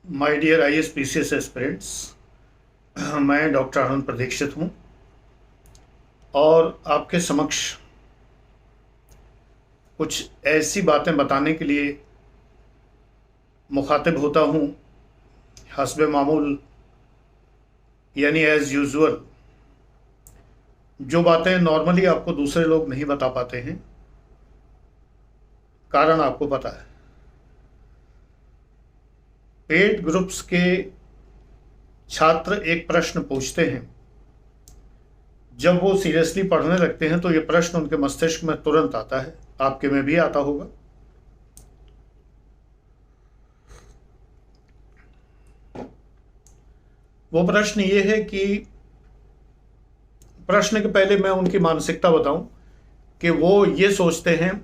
My dear IAS PCS aspirants, मैं doctor Anand Pradikshit हूँ और आपके समक्ष कुछ ऐसी बातें बताने के लिए मुखातिब होता हूँ हस्बे मामूल, यानी एज यूजुअल। जो बातें नॉर्मली आपको दूसरे लोग नहीं बता पाते हैं, कारण आपको पता है। पेड ग्रुप्स के छात्र एक प्रश्न पूछते हैं, जब वो सीरियसली पढ़ने लगते हैं तो ये प्रश्न उनके मस्तिष्क में तुरंत आता है, आपके में भी आता होगा। वो प्रश्न ये है कि प्रश्न के पहले मैं उनकी मानसिकता बताऊं कि वो ये सोचते हैं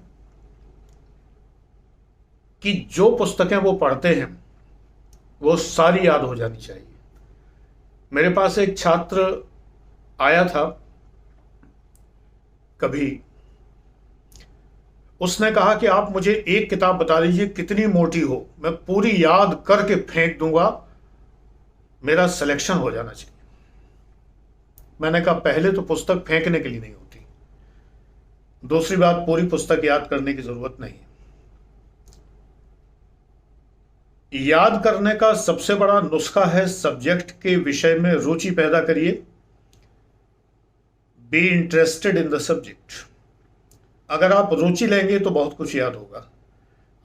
कि जो पुस्तकें वो पढ़ते हैं वो सारी याद हो जानी चाहिए। मेरे पास एक छात्र आया था कभी, उसने कहा कि आप मुझे एक किताब बता दीजिए कितनी मोटी हो, मैं पूरी याद करके फेंक दूंगा, मेरा सिलेक्शन हो जाना चाहिए। मैंने कहा पहले तो पुस्तक फेंकने के लिए नहीं होती, दूसरी बात पूरी पुस्तक याद करने की जरूरत नहीं है। याद करने का सबसे बड़ा नुस्खा है सब्जेक्ट के विषय में रुचि पैदा करिए। Be interested in the subject. अगर आप रुचि लेंगे तो बहुत कुछ याद होगा।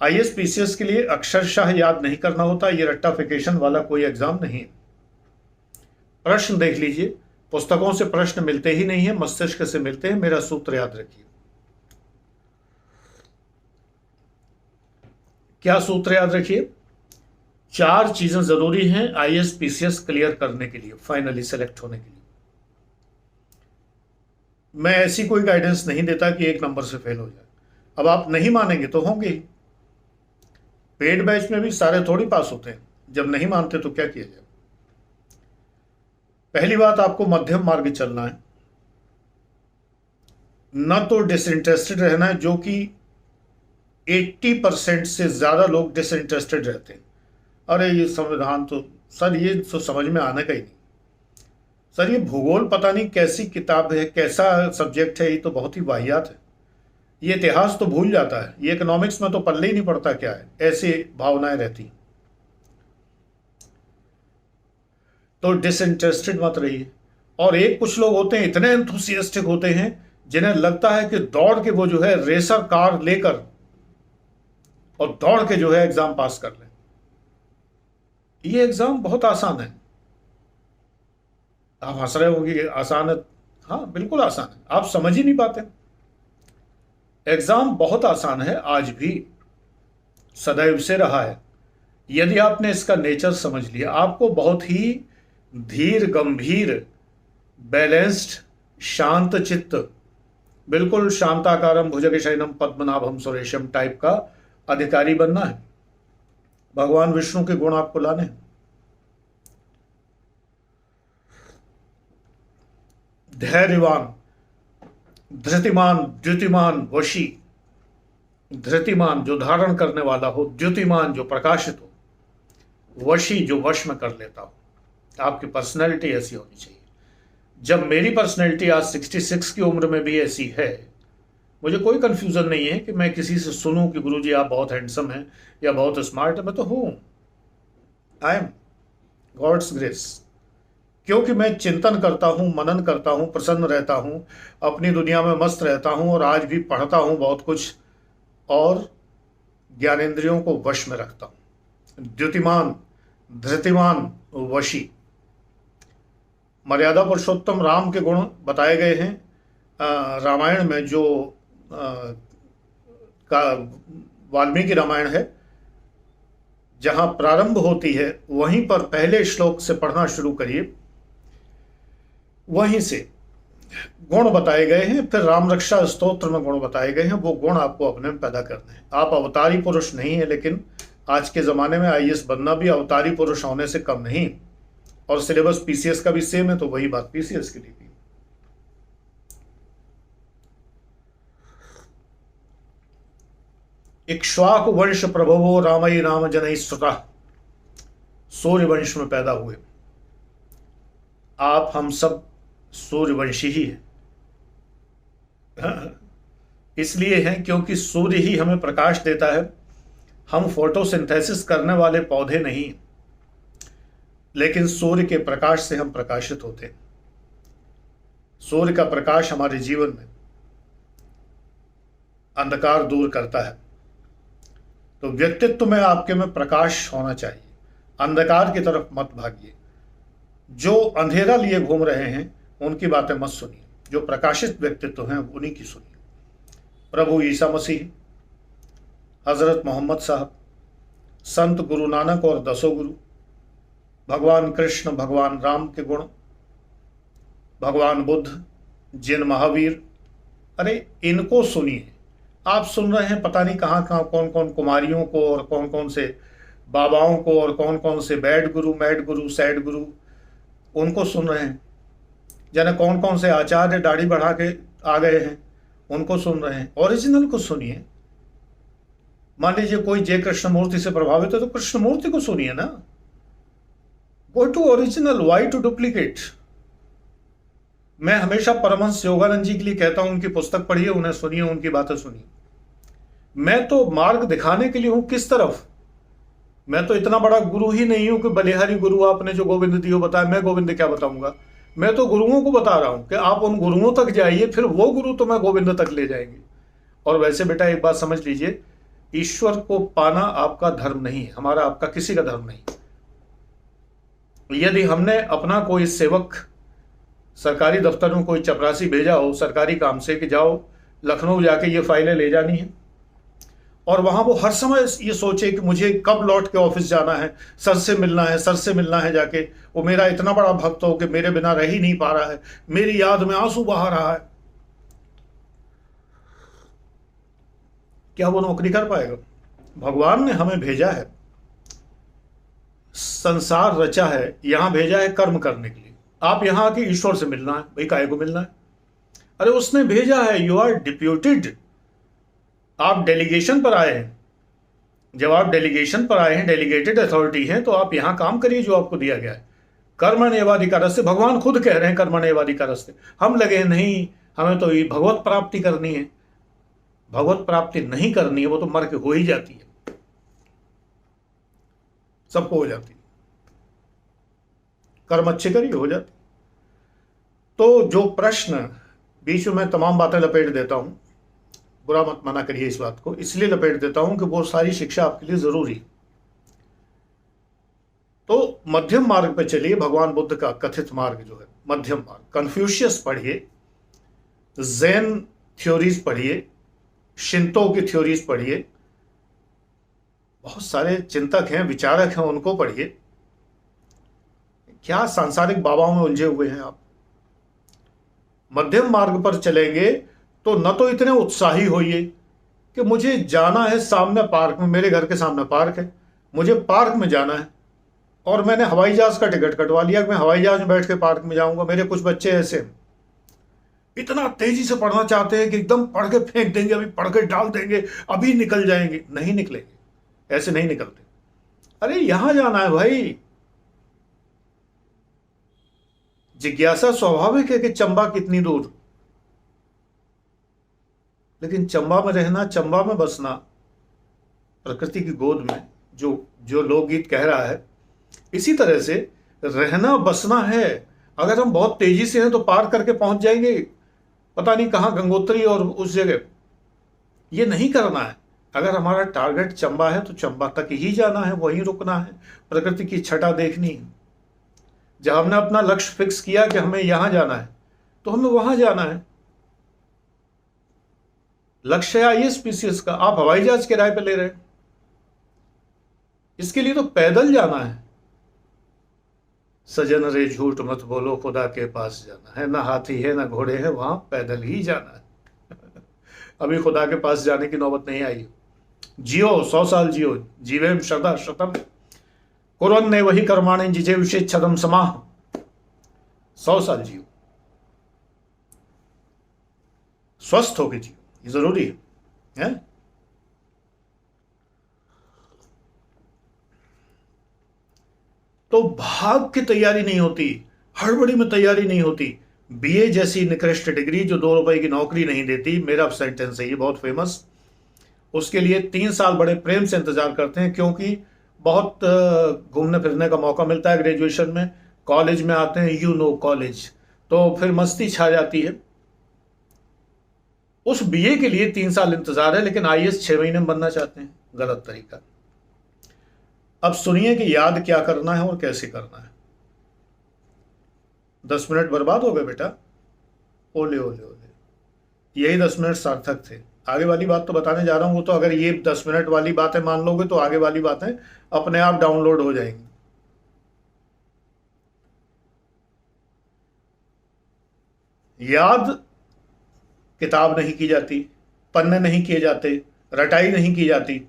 आईएएस पीसीएस के लिए अक्षरशः याद नहीं करना होता, ये रट्टाफिकेशन वाला कोई एग्जाम नहीं है। प्रश्न देख लीजिए, पुस्तकों से प्रश्न मिलते ही नहीं है, मस्तिष्क से मिलते हैं। मेरा सूत्र याद रखिए। क्या सूत्र याद रखिए? 4 चीजें जरूरी हैं आईएएस पीसीएस क्लियर करने के लिए, फाइनली सेलेक्ट होने के लिए। मैं ऐसी कोई गाइडेंस नहीं देता कि 1 नंबर से फेल हो जाए। अब आप नहीं मानेंगे तो होंगे ही। पेड बैच में भी सारे थोड़ी पास होते हैं, जब नहीं मानते तो क्या किया जाए। पहली बात, आपको मध्यम मार्ग चलना है, न तो डिसइंटरेस्टेड रहना है, जो कि 80% से ज्यादा लोग डिसइंटरेस्टेड रहते हैं। अरे ये संविधान तो सर, ये तो समझ में आने का ही नहीं। सर ये भूगोल पता नहीं कैसी किताब है, कैसा सब्जेक्ट है, ये तो बहुत ही वाहियात है। ये इतिहास तो भूल जाता है, ये इकोनॉमिक्स में तो पल्ले ही नहीं पड़ता क्या है, ऐसी भावनाएं रहती। तो डिसइंटरेस्टेड मत रहिए। और एक कुछ लोग होते हैं इतने एंथुसियास्टिक होते हैं, जिन्हें लगता है कि दौड़ के वो जो है रेसर कार लेकर और दौड़ के जो है एग्जाम पास कर लें। ये एग्जाम बहुत आसान है। आप हंस रहे होंगे, आसान है? हाँ बिल्कुल आसान है, आप समझ ही नहीं पाते। एग्जाम बहुत आसान है, आज भी सदैव से रहा है। यदि आपने इसका नेचर समझ लिया, आपको बहुत ही धीर गंभीर, बैलेंस्ड, शांत चित्त, बिल्कुल शांताकारम भुजगशयनम पद्मनाभम सुरेशम टाइप का अधिकारी बनना है। भगवान विष्णु के गुण आपको लाने हैं। धैर्यवान, धृतिमान, द्युतिमान, वशी। धृतिमान जो धारण करने वाला हो, द्युतिमान जो प्रकाशित हो, वशी जो वश में कर लेता हो। आपकी पर्सनैलिटी ऐसी होनी चाहिए। जब मेरी पर्सनैलिटी आज 66 की उम्र में भी ऐसी है, मुझे कोई कंफ्यूजन नहीं है कि मैं किसी से सुनूं कि गुरुजी आप बहुत हैंडसम हैं या बहुत स्मार्ट है। मैं तो हूं, आई एम गॉड्स ग्रेस। क्योंकि मैं चिंतन करता हूं, मनन करता हूं, प्रसन्न रहता हूं, अपनी दुनिया में मस्त रहता हूं, और आज भी पढ़ता हूं बहुत कुछ, और ज्ञानेंद्रियों को वश में रखता हूं। द्युतिमान, धृतिमान, वशी। मर्यादा पुरुषोत्तम राम के गुण बताए गए हैं रामायण में, जो का वाल्मीकि रामायण है, जहां प्रारंभ होती है वहीं पर पहले श्लोक से पढ़ना शुरू करिए, वहीं से गुण बताए गए हैं। फिर राम रक्षा स्तोत्र में गुण बताए गए हैं, वो गुण आपको अपने में पैदा करने हैं। आप अवतारी पुरुष नहीं है, लेकिन आज के जमाने में आईएएस बनना भी अवतारी पुरुष होने से कम नहीं। और सिलेबस पीसीएस का भी सेम है, तो वही बात पीसीएस के लिए भी। इक्ष्वाकु वंश प्रभवो रामई राम जनई श्रुता। सूर्यवंश में पैदा हुए। आप हम सब सूर्यवंशी ही हैं। इसलिए हैं क्योंकि सूर्य ही हमें प्रकाश देता है। हम फोटोसिंथेसिस करने वाले पौधे नहीं, लेकिन सूर्य के प्रकाश से हम प्रकाशित होते हैं। सूर्य का प्रकाश हमारे जीवन में अंधकार दूर करता है। तो व्यक्तित्व में आपके में प्रकाश होना चाहिए। अंधकार की तरफ मत भागिए। जो अंधेरा लिए घूम रहे हैं उनकी बातें मत सुनिए। जो प्रकाशित व्यक्तित्व हैं उन्हीं की सुनिए। प्रभु ईसा मसीह, हजरत मोहम्मद साहब, संत गुरु नानक और दसों गुरु, भगवान कृष्ण, भगवान राम के गुण, भगवान बुद्ध, जिन महावीर, अरे इनको सुनिए। आप सुन रहे हैं पता नहीं कहाँ कहाँ कौन कौन कुमारियों को और कौन कौन से बाबाओं को और कौन कौन से बैड गुरु, मैड गुरु, सैड गुरु, उनको सुन रहे हैं। जाने कौन कौन से आचार्य दाढ़ी बढ़ा के आ गए हैं, उनको सुन रहे हैं। ओरिजिनल को सुनिए। मान लीजिए कोई जय कृष्णमूर्ति से प्रभावित है तो कृष्णमूर्ति को सुनिए ना। Go to original, why to duplicate. मैं हमेशा परमहंस योगानंद जी के लिए कहता हूं, उनकी पुस्तक पढ़िए, उन्हें सुनिए, उनकी बातें सुनिए। मैं तो मार्ग दिखाने के लिए हूं। किस तरफ? मैं तो इतना बड़ा गुरु ही नहीं हूं कि बलिहारी गुरु आपने जो गोविंद दियो बताया, मैं गोविंद क्या बताऊंगा। मैं तो गुरुओं को बता रहा हूं कि आप उन गुरुओं तक जाइए, फिर वो गुरु तुम्हें गोविंद तक ले जाएंगे। और वैसे बेटा एक बात समझ लीजिए, ईश्वर को पाना आपका धर्म नहीं है, हमारा आपका किसी का धर्म नहीं। यदि हमने अपना कोई सेवक सरकारी दफ्तर में कोई चपरासी भेजा हो सरकारी काम से कि जाओ लखनऊ जाके ये फाइलें ले जानी है, और वहां वो हर समय ये सोचे कि मुझे कब लौट के ऑफिस जाना है, सर से मिलना है, सर से मिलना है जाके, वो मेरा इतना बड़ा भक्त हो कि मेरे बिना रह ही नहीं पा रहा है, मेरी याद में आंसू बहा रहा है, क्या वो नौकरी कर पाएगा? भगवान ने हमें भेजा है, संसार रचा है, यहां भेजा है कर्म करने के लिए। आप यहां आके ईश्वर से मिलना है, भाई काहे को मिलना है? अरे उसने भेजा है, यू आर डिप्यूटेड। आप डेलीगेशन पर आए हैं। जब आप डेलीगेशन पर आए हैं, डेलीगेटेड अथॉरिटी हैं, तो आप यहां काम करिए जो आपको दिया गया है। कर्मण्येवाधिकारस्ते, भगवान खुद कह रहे हैं कर्मण्येवाधिकारस्ते। हम लगे नहीं हमें तो ये भगवत प्राप्ति करनी है। भगवत प्राप्ति नहीं करनी है, वो तो मर के हो ही जाती है, सबको हो जाती है। कर्म अच्छे करिए, हो जाती। तो जो प्रश्न, बीच में मैं तमाम बातें लपेट देता हूं, बुरा मत मना करिए इस बात को, इसलिए लपेट देता हूं कि वो सारी शिक्षा आपके लिए जरूरी। तो मध्यम मार्ग पे चलिए। भगवान बुद्ध का कथित मार्ग जो है मध्यम मार्ग। कन्फ्यूशियस पढ़िए, ज़ेन थ्योरीज पढ़िए, शिंतो की थ्योरीज पढ़िए, बहुत सारे चिंतक हैं, विचारक हैं, उनको पढ़िए। क्या सांसारिक बाबाओं में उलझे हुए हैं आप? मध्यम मार्ग पर चलेंगे तो न तो इतने उत्साही होइए कि मुझे जाना है सामने पार्क में, मेरे घर के सामने पार्क है, मुझे पार्क में जाना है और मैंने हवाई जहाज का टिकट कटवा लिया कि मैं हवाई जहाज में बैठ के पार्क में जाऊंगा। मेरे कुछ बच्चे ऐसे हैं, इतना तेजी से पढ़ना चाहते हैं कि एकदम पढ़ के फेंक देंगे, अभी पढ़ के डाल देंगे, अभी निकल जाएंगे। नहीं निकलेंगे, ऐसे नहीं निकलते। अरे यहां जाना है भाई। जिज्ञासा स्वाभाविक है कि चंबा कितनी दूर, लेकिन चंबा में रहना, चंबा में बसना, प्रकृति की गोद में, जो लोकगीत कह रहा है, इसी तरह से रहना बसना है। अगर हम बहुत तेजी से हैं तो पार करके पहुंच जाएंगे पता नहीं कहां, गंगोत्री और उस जगह। ये नहीं करना है। अगर हमारा टारगेट चंबा है तो चंबा तक ही जाना है, वहीं रुकना है, प्रकृति की छटा देखनी है। जब हमने अपना लक्ष्य फिक्स किया कि हमें यहां जाना है तो हमें वहां जाना है। लक्ष्य आइए स्पीसीज का, आप हवाई जहाज किराए पे ले रहे हैं, इसके लिए तो पैदल जाना है। सजन रे झूठ मत बोलो, खुदा के पास जाना है, ना हाथी है ना घोड़े हैं, वहां पैदल ही जाना है। अभी खुदा के पास जाने की नौबत नहीं आई। जियो 100 साल जियो, जीवेम शता शतम, कुरन ने वही कर्माणे जिजे विशेष छदम समाह। 100 साल जियो, स्वस्थ होके जियो, ये जरूरी है? तो भाग की तैयारी नहीं होती, हड़बड़ी में तैयारी नहीं होती। बीए जैसी निकृष्ट डिग्री जो 2 रुपए की नौकरी नहीं देती, मेरा सेंटेंस है ये बहुत फेमस, उसके लिए 3 साल बड़े प्रेम से इंतजार करते हैं, क्योंकि बहुत घूमने फिरने का मौका मिलता है ग्रेजुएशन में। कॉलेज में आते हैं, यू नो कॉलेज, तो फिर मस्ती छा जाती है। उस बीए के लिए 3 साल इंतजार है, लेकिन आईएएस 6 महीने में बनना चाहते हैं। गलत तरीका। अब सुनिए कि याद क्या करना है और कैसे करना है। 10 मिनट बर्बाद हो गए बेटा, ओले ओले ओले। यही 10 मिनट सार्थक थे। आगे वाली बात तो बताने जा रहा हूं, वो तो अगर ये 10 मिनट वाली बातें मान लोगे तो आगे वाली बातें अपने आप डाउनलोड हो जाएंगी। याद किताब नहीं की जाती, पन्ने नहीं किए जाते, रटाई नहीं की जाती,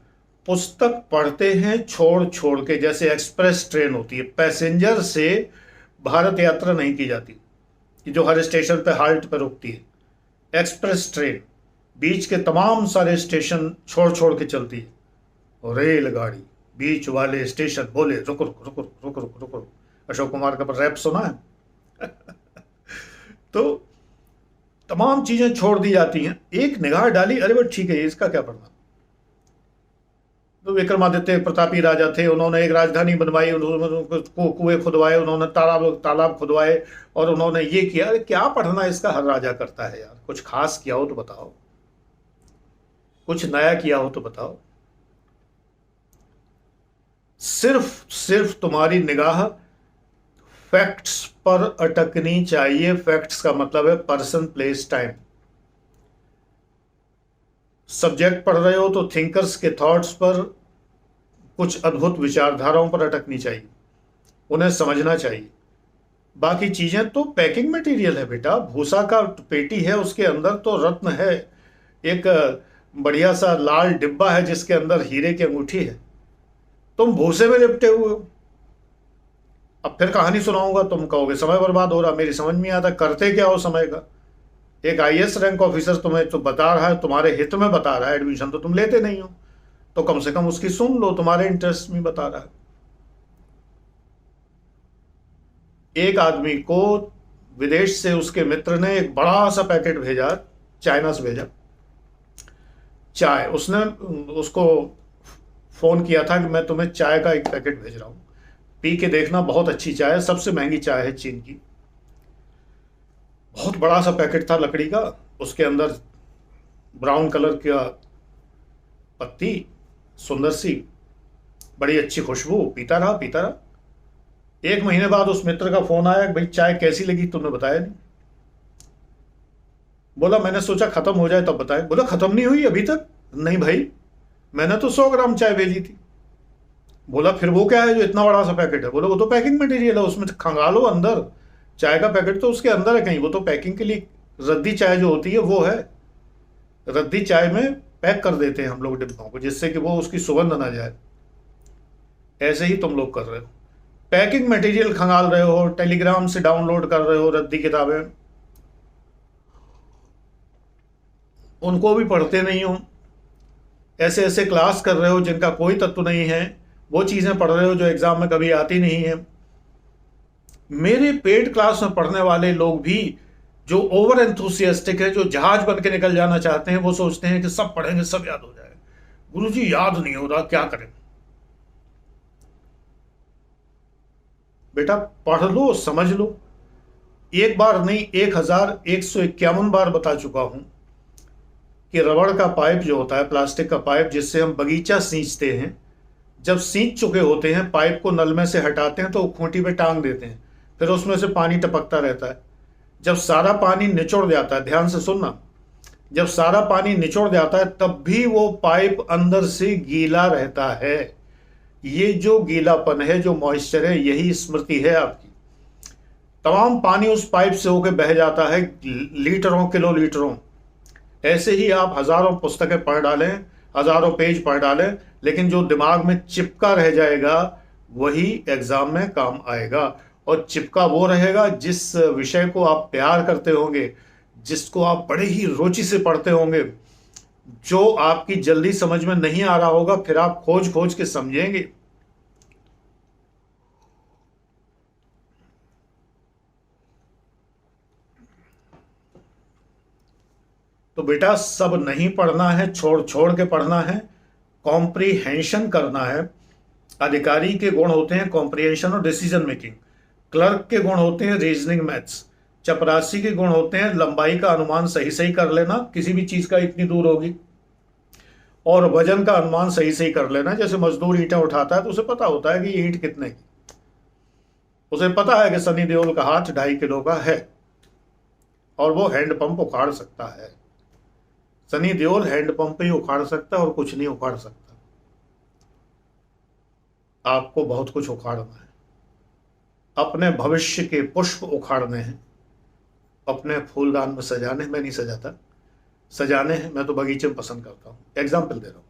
पुस्तक पढ़ते हैं छोड़ छोड़ के। जैसे एक्सप्रेस ट्रेन होती है, पैसेंजर से भारत यात्रा नहीं की जाती कि जो हर स्टेशन पे हाल्ट पे रुकती है। एक्सप्रेस ट्रेन बीच के तमाम सारे स्टेशन छोड़ छोड़ के चलती है, और रेलगाड़ी बीच वाले स्टेशन बोले रुको रुको रुको रुको रुको रुको। अशोक कुमार का रैप सुना है? तो तमाम चीजें छोड़ दी जाती हैं। एक निगाह डाली, अरे बस ठीक है, इसका क्या पढ़ना। तो विक्रमादित्य प्रतापी राजा थे, उन्होंने एक राजधानी बनवाई, उन्होंने कुएं खुदवाए, उन्होंने तालाब खुदवाए, और उन्होंने ये किया। अरे क्या पढ़ना इसका, हर राजा करता है यार। कुछ खास किया हो तो बताओ, कुछ नया किया हो तो बताओ। सिर्फ तुम्हारी निगाह फैक्ट्स पर अटकनी चाहिए। फैक्ट्स का मतलब है पर्सन, प्लेस, टाइम। सब्जेक्ट पढ़ रहे हो तो थिंकर्स के थॉट्स पर, कुछ अद्भुत विचारधाराओं पर अटकनी चाहिए, उन्हें समझना चाहिए। बाकी चीजें तो पैकिंग मटेरियल है बेटा। भूसा का पेटी है, उसके अंदर तो रत्न है। एक बढ़िया सा लाल डिब्बा है जिसके अंदर हीरे की अंगूठी है। तुम भूसे में लिपटे हुए हो। अब फिर कहानी सुनाऊंगा, तुम कहोगे समय बर्बाद हो रहा। मेरी समझ में आता, करते क्या हो समय का। एक आईएएस रैंक ऑफिसर तुम्हें तो बता रहा है, तुम्हारे हित में बता रहा है, एडमिशन तो तुम लेते नहीं हो, तो कम से कम उसकी सुन लो, तुम्हारे इंटरेस्ट में बता रहा है। एक आदमी को विदेश से उसके मित्र ने एक बड़ा सा पैकेट भेजा, चाइना से भेजा चाय। उसने उसको फोन किया था कि मैं तुम्हें चाय का एक पैकेट भेज रहा हूं, पी के देखना, बहुत अच्छी चाय है, सबसे महंगी चाय है चीन की। बहुत बड़ा सा पैकेट था लकड़ी का, उसके अंदर ब्राउन कलर का पत्ती, सुंदर सी, बड़ी अच्छी खुशबू। पीता रहा। 1 महीने बाद उस मित्र का फोन आया, भाई चाय कैसी लगी, तुमने बताया नहीं। बोला मैंने सोचा खत्म हो जाए तब बताए। बोला खत्म नहीं हुई अभी तक? नहीं भाई, मैंने तो 100 ग्राम चाय भेजी थी। बोला फिर वो क्या है जो इतना बड़ा सा पैकेट है? बोला वो तो पैकिंग मटेरियल है, उसमें खंगालो अंदर। चाय का पैकेट तो उसके अंदर है कहीं, वो तो पैकिंग के लिए रद्दी चाय जो होती है वो है। रद्दी चाय में पैक कर देते हैं हम लोग डिब्बों को, जिससे कि वो उसकी सुगंध ना जाए। ऐसे ही तुम लोग कर रहे हो, पैकिंग मटेरियल खंगाल रहे हो, टेलीग्राम से डाउनलोड कर रहे हो रद्दी किताबें, उनको भी पढ़ते नहीं हो। ऐसे ऐसे क्लास कर रहे हो जिनका कोई तत्व नहीं है, वो चीजें पढ़ रहे हो जो एग्जाम में कभी आती नहीं है। मेरे पेड क्लास में पढ़ने वाले लोग भी जो ओवर एंथुसियास्टिक है, जो जहाज बन के निकल जाना चाहते हैं, वो सोचते हैं कि सब पढ़ेंगे सब याद हो जाएगा। गुरुजी याद नहीं हो रहा, क्या करें? बेटा पढ़ लो, समझ लो। एक बार नहीं, 1151 बार बता चुका हूं कि रबड़ का पाइप जो होता है, प्लास्टिक का पाइप जिससे हम बगीचा सींचते हैं, जब सींच चुके होते हैं, पाइप को नल में से हटाते हैं तो खूंटी पे टांग देते हैं, फिर उसमें से पानी टपकता रहता है। जब सारा पानी निचोड़ जाता है, ध्यान से सुनना, जब सारा पानी निचोड़ जाता है तब भी वो पाइप अंदर से गीला रहता है। ये जो गीलापन है, जो मॉइस्चर है, यही स्मृति है आपकी। तमाम पानी उस पाइप से होकर बह जाता है, लीटरों किलो लीटरों। ऐसे ही आप हजारों पुस्तकें पढ़ डालें, हजारों पेज पढ़ डालें, लेकिन जो दिमाग में चिपका रह जाएगा वही एग्जाम में काम आएगा। और चिपका वो रहेगा जिस विषय को आप प्यार करते होंगे, जिसको आप बड़े ही रुचि से पढ़ते होंगे। जो आपकी जल्दी समझ में नहीं आ रहा होगा, फिर आप खोज खोज के समझेंगे। तो बेटा सब नहीं पढ़ना है, छोड़ छोड़ के पढ़ना है, कॉम्प्रीहेंशन करना है। अधिकारी के गुण होते हैं कॉम्प्रीहेंशन और डिसीजन मेकिंग, क्लर्क के गुण होते हैं रीजनिंग मैथ्स, चपरासी के गुण होते हैं लंबाई का अनुमान सही सही कर लेना, किसी भी चीज का इतनी दूर होगी, और वजन का अनुमान सही सही कर लेना। जैसे मजदूर ईंटें उठाता है तो उसे पता होता है कि ये ईंट कितने की, उसे पता है कि सनी देओल का हाथ 2.5 किलो का है और वो हैंडपंप उखाड़ सकता है। सनी देओल हैंडपंप ही उखाड़ सकता है और कुछ नहीं उखाड़ सकता। आपको बहुत कुछ उखाड़ना है, अपने भविष्य के पुष्प उखाड़ने हैं, अपने फूलदान में सजाने। मैं नहीं सजाता, सजाने हैं, मैं तो बगीचे में पसंद करता हूं। एग्जाम्पल दे रहा हूं,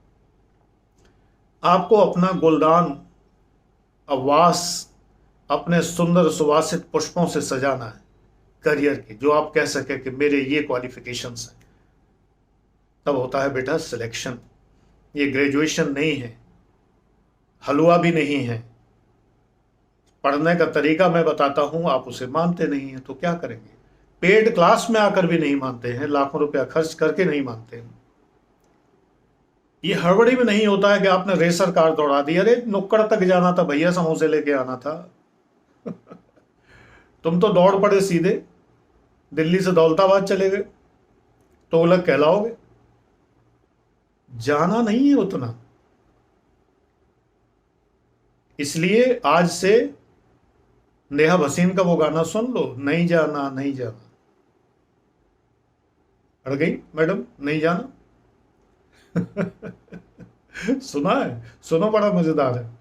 आपको अपना गुलदान आवास अपने सुंदर सुवासित पुष्पों से सजाना है, करियर की, जो आप कह सके कि मेरे ये क्वालिफिकेशंस हैं। तब होता है बेटा सिलेक्शन। ये ग्रेजुएशन नहीं है, हलवा भी नहीं है। पढ़ने का तरीका मैं बताता हूं, आप उसे मानते नहीं हैं तो क्या करेंगे? पेड क्लास में आकर भी नहीं मानते हैं, लाखों रुपया खर्च करके नहीं मानते हैं। ये हड़बड़ी में नहीं होता है कि आपने रेसर कार दौड़ा दी, अरे नुक्कड़ तक जाना था भैया, समोसे लेके आना था। तुम तो दौड़ पड़े सीधे, दिल्ली से दौलताबाद चले गए, तो अलग कहलाओगे। जाना नहीं है उतना। इसलिए आज से नेहा भसीन का वो गाना सुन लो, नहीं जाना नहीं जाना। अड़ गई मैडम, नहीं जाना। सुना है? सुनो, बड़ा मजेदार है।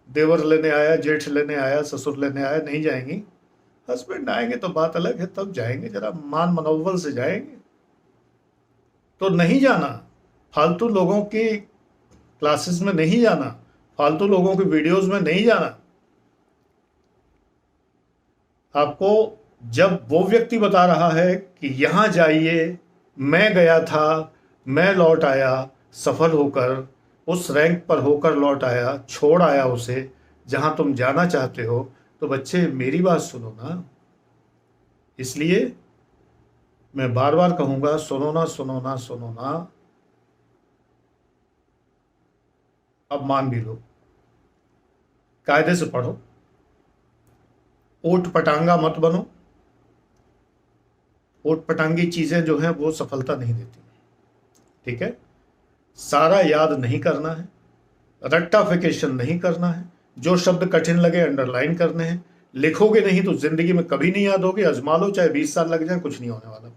देवर लेने आया, जेठ लेने आया, ससुर लेने आया, नहीं जाएंगी। हस्बैंड आएंगे तो बात अलग है, तब जाएंगे, जरा मान मनोबल से जाएंगे। तो नहीं जाना, फालतू लोगों की क्लासेस में नहीं जाना, फालतू लोगों की वीडियोस में नहीं जाना। आपको जब वो व्यक्ति बता रहा है कि यहां जाइए, मैं गया था, मैं लौट आया सफल होकर, उस रैंक पर होकर लौट आया, छोड़ आया उसे जहां तुम जाना चाहते हो, तो बच्चे मेरी बात सुनो ना। इसलिए मैं बार बार कहूंगा, सुनो ना सुनो ना सुनो ना। अब मान भी लो, कायदे से पढ़ो, ऊट पटांगा मत बनो। ऊट पटांगी चीजें जो हैं वो सफलता नहीं देती, ठीक है? सारा याद नहीं करना है, रट्टाफिकेशन नहीं करना है, जो शब्द कठिन लगे अंडरलाइन करने हैं। लिखोगे नहीं तो जिंदगी में कभी नहीं याद होगी। आजमा लो, चाहे 20 साल लग जाए, कुछ नहीं होने वाला।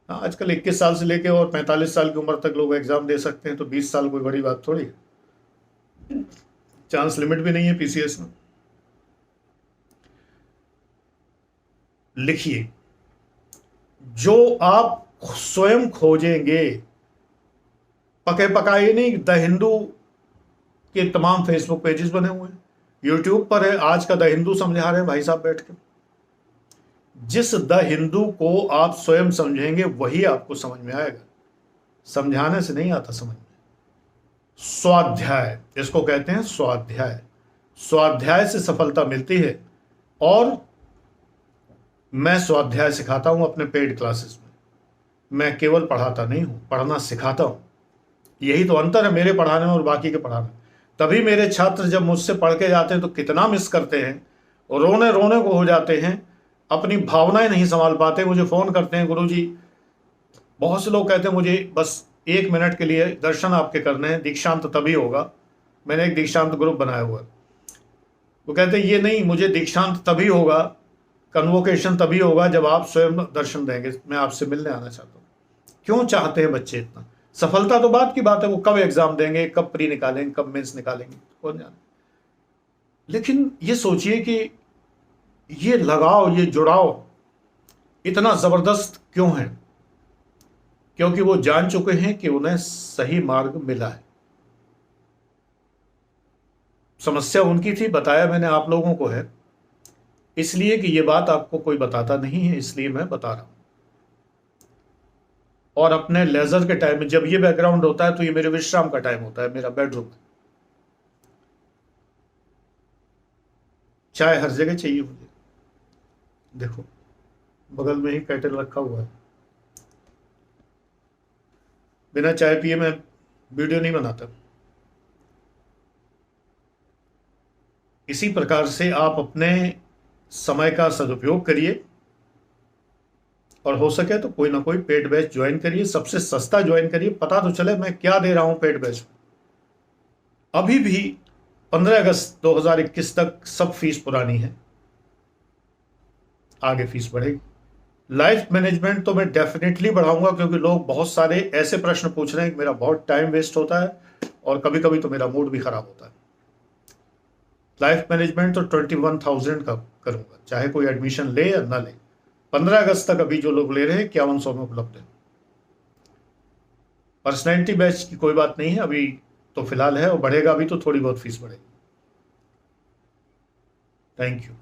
हाँ, आजकल 21 साल से लेके और 45 साल की उम्र तक लोग एग्जाम दे सकते हैं, तो 20 साल कोई बड़ी बात थोड़ी है। चांस लिमिट भी नहीं है पीसीएस में। लिखिए, जो आप स्वयं खोजेंगे। पके पकाए नहीं। द हिंदू के तमाम फेसबुक पेजेस बने हुए हैं, यूट्यूब पर है, आज का द हिंदू समझा रहे हैं भाई साहब बैठ के। जिस द हिंदू को आप स्वयं समझेंगे वही आपको समझ में आएगा, समझाने से नहीं आता समझ में। स्वाध्याय, इसको कहते हैं स्वाध्याय। स्वाध्याय से सफलता मिलती है, और मैं स्वाध्याय सिखाता हूं अपने पेड क्लासेस में। मैं केवल पढ़ाता नहीं हूं, पढ़ना सिखाता हूं। यही तो अंतर है मेरे पढ़ाने में और बाकी के पढ़ाने में। तभी मेरे छात्र जब मुझसे पढ़ के जाते हैं तो कितना मिस करते हैं, और रोने रोने को हो जाते हैं, अपनी भावनाएं नहीं संभाल पाते। मुझे फ़ोन करते हैं, गुरुजी, बहुत से लोग कहते हैं मुझे बस 1 मिनट के लिए दर्शन आपके करने हैं, दीक्षांत तभी होगा। मैंने एक दीक्षांत ग्रुप बनाया हुआ है। वो कहते हैं ये नहीं, मुझे दीक्षांत तभी होगा, कन्वोकेशन तभी होगा जब आप स्वयं दर्शन देंगे, मैं आपसे मिलने आना चाहता हूँ। क्यों चाहते हैं बच्चे इतना? सफलता तो बात की बात है, वो कब एग्जाम देंगे, कब प्री निकालेंगे, कब मेंस निकालेंगे, कौन जाने। लेकिन ये सोचिए कि ये लगाव, ये जुड़ाव इतना जबरदस्त क्यों है? क्योंकि वो जान चुके हैं कि उन्हें सही मार्ग मिला है। समस्या उनकी थी, बताया मैंने आप लोगों को है, इसलिए कि ये बात आपको कोई बताता नहीं है, इसलिए मैं बता रहा हूं। और अपने लेजर के टाइम में जब ये बैकग्राउंड होता है तो ये मेरे विश्राम का टाइम होता है, मेरा बेडरूम है। चाय हर जगह चाहिए मुझे। देखो बगल में ही कैटल रखा हुआ है, बिना चाय पिए मैं वीडियो नहीं बनाता। इसी प्रकार से आप अपने समय का सदुपयोग करिए और हो सके तो कोई ना कोई पेड बैच ज्वाइन करिए, सबसे सस्ता ज्वाइन करिए, पता तो चले मैं क्या दे रहा हूं पेड बैच में। अभी भी 15 अगस्त 2021 तक सब फीस पुरानी है, आगे फीस बढ़ेगी। लाइफ मैनेजमेंट तो मैं डेफिनेटली बढ़ाऊंगा, क्योंकि लोग बहुत सारे ऐसे प्रश्न पूछ रहे हैं कि मेरा बहुत टाइम वेस्ट होता है और कभी कभी तो मेरा मूड भी खराब होता है। लाइफ मैनेजमेंट तो 21,000 का करूंगा, चाहे कोई एडमिशन ले या ना ले। 15 अगस्त तक अभी जो लोग ले रहे हैं 5100 में उपलब्ध है। पर्सनैलिटी बैच की कोई बात नहीं है, अभी तो फिलहाल है और बढ़ेगा अभी तो थोड़ी बहुत फीस बढ़ेगी। Thank you.